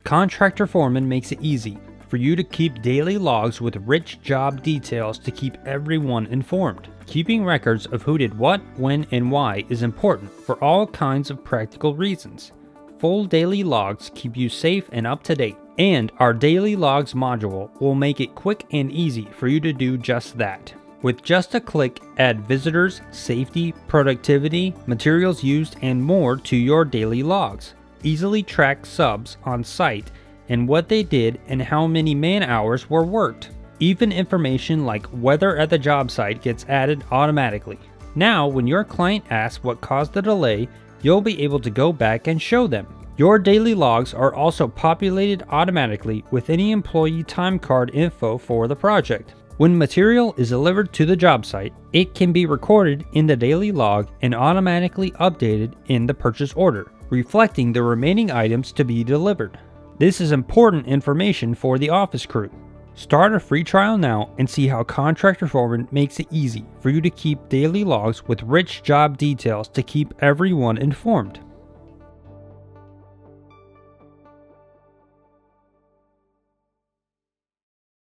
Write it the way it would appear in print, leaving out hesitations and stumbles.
Contractor Foreman makes it easy for you to keep daily logs with rich job details to keep everyone informed. Keeping records of who did what, when, and why is important for all kinds of practical reasons. Full daily logs keep you safe and up to date, and our Daily Logs module will make it quick and easy for you to do just that. With just a click, add visitors, safety, productivity, materials used, and more to your daily logs. Easily track subs on site and what they did and how many man hours were worked. Even information like weather at the job site gets added automatically. Now, when your client asks what caused the delay, you'll be able to go back and show them. Your daily logs are also populated automatically with any employee time card info for the project. When material is delivered to the job site, it can be recorded in the daily log and automatically updated in the purchase order, reflecting the remaining items to be delivered. This is important information for the office crew. Start a free trial now and see how Contractor Foreman makes it easy for you to keep daily logs with rich job details to keep everyone informed.